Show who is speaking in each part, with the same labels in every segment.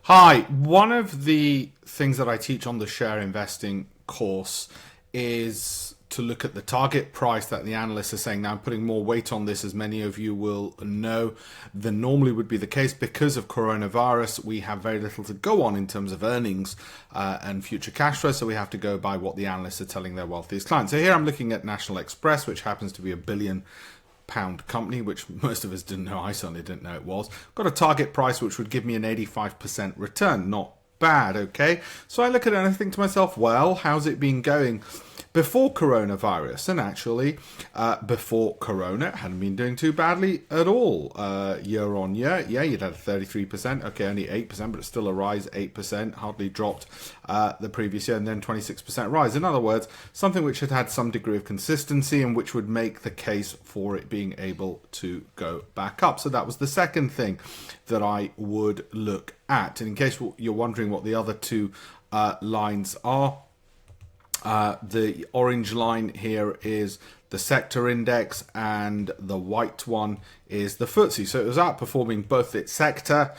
Speaker 1: Hi, one of the things that I teach on the share investing course is to look at the target price that the analysts are saying. Now, I'm putting more weight on this, as many of you will know, than normally would be the case. Because of coronavirus, we have very little to go on in terms of earnings and future cash flow, so we have to go by what the analysts are telling their wealthiest clients. So here I'm looking at National Express, which happens to be a £1 billion company, which most of us didn't know. I certainly didn't know it was. Got a target price which would give me an 85% return. Not bad, okay? So I look at it and I think to myself, well, how's it been going before coronavirus? And actually, before corona, it hadn't been doing too badly at all. Year on year, yeah, you'd had a 33%, okay, only 8%, but it's still a rise, 8%, hardly dropped the previous year, and then 26% rise. In other words, something which had had some degree of consistency and which would make the case for it being able to go back up. So that was the second thing that I would look at. And in case you're wondering what the other two lines are, the orange line here is the sector index and the white one is the FTSE. So it was outperforming both its sector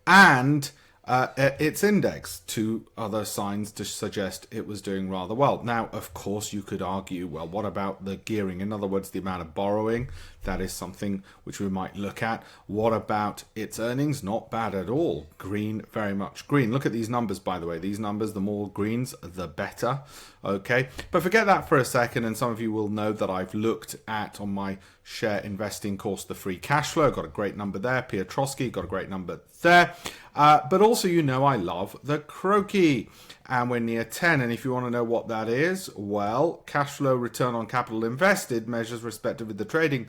Speaker 1: and its index. Two other signs to suggest it was doing rather well. Now, of course, you could argue, well, what about the gearing? In other words, the amount of borrowing. That is something which we might look at. What about its earnings? Not bad at all. Green, very much green. Look at these numbers, by the way. These numbers, the more greens, the better. Okay, but forget that for a second, and some of you will know that I've looked at, on my share investing course, the free cash flow. Got a great number there. Piotrowski got a great number there. But also, you know, I love the croaky, and we're near 10. And if you want to know what that is, well, cash flow return on capital invested measures respectively the trading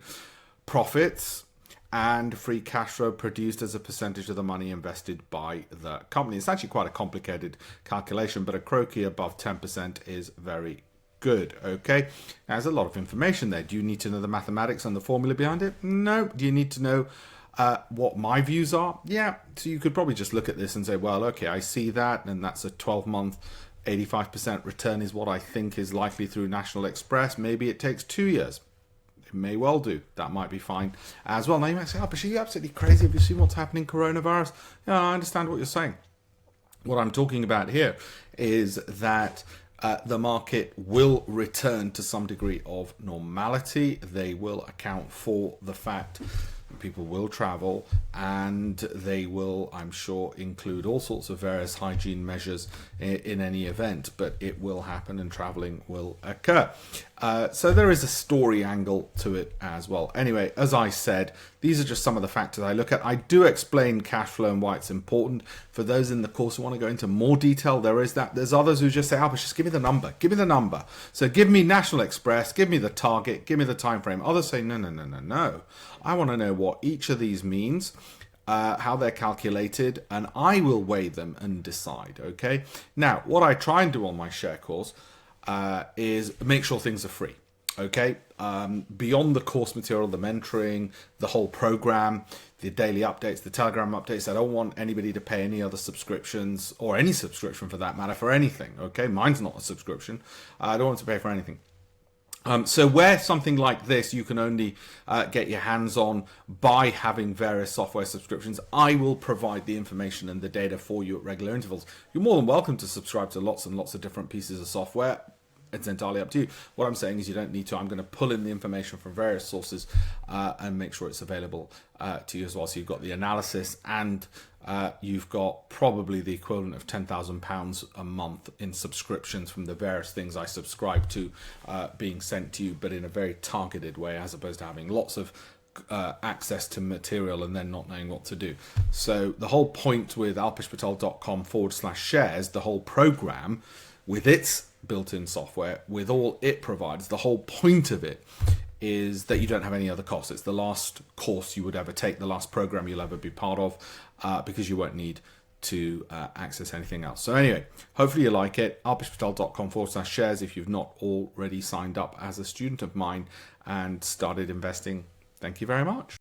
Speaker 1: profits and free cash flow produced as a percentage of the money invested by the company. It's actually quite a complicated calculation, but a croaky above 10% is very good. Okay, now, there's a lot of information there. Do you need to know the mathematics and the formula behind it? No. Do you need to know what my views are? Yeah. So you could probably just look at this and say, well, okay, I see that, and that's a 12-month 85% return is what I think is likely through National Express. Maybe it takes 2 years. It may well do. That might be fine as well. Now you might say, Alpesh, are you absolutely crazy? Have you seen what's happening coronavirus? Yeah, I understand what you're saying. What I'm talking about here is that the market will return to some degree of normality. They will account for the fact people will travel, and they will, I'm sure, include all sorts of various hygiene measures in any event, but it will happen and traveling will occur. So there is a story angle to it as well. Anyway, as I said, these are just some of the factors I look at. I do explain cash flow and why it's important. For those in the course who want to go into more detail, there is that. There's others who just say, Alpesh, just give me the number. Give me the number. So give me National Express, give me the target, give me the time frame. Others say, no. I want to know what each of these means, how they're calculated, and I will weigh them and decide. Okay. Now, what I try and do on my share course is make sure things are free. Okay, beyond the course material, the mentoring, the whole program, the daily updates, the Telegram updates, I don't want anybody to pay any other subscriptions, or any subscription for that matter, for anything. Okay, mine's not a subscription. I don't want to pay for anything. So where something like this you can only get your hands on by having various software subscriptions, I will provide the information and the data for you at regular intervals. You're more than welcome to subscribe to lots and lots of different pieces of software. It's entirely up to you. What I'm saying is you don't need to. I'm going to pull in the information from various sources and make sure it's available to you as well. So you've got the analysis, and you've got probably the equivalent of £10,000 a month in subscriptions from the various things I subscribe to being sent to you, but in a very targeted way, as opposed to having lots of access to material and then not knowing what to do. So the whole point with alpeshpatel.com/shares, the whole program with its built-in software, with all it provides, the whole point of it is that you don't have any other costs. It's the last course you would ever take, the last program you'll ever be part of, because you won't need to access anything else. So anyway, hopefully you like it. alpeshpatel.com/shares if you've not already signed up as a student of mine and started investing. Thank you very much.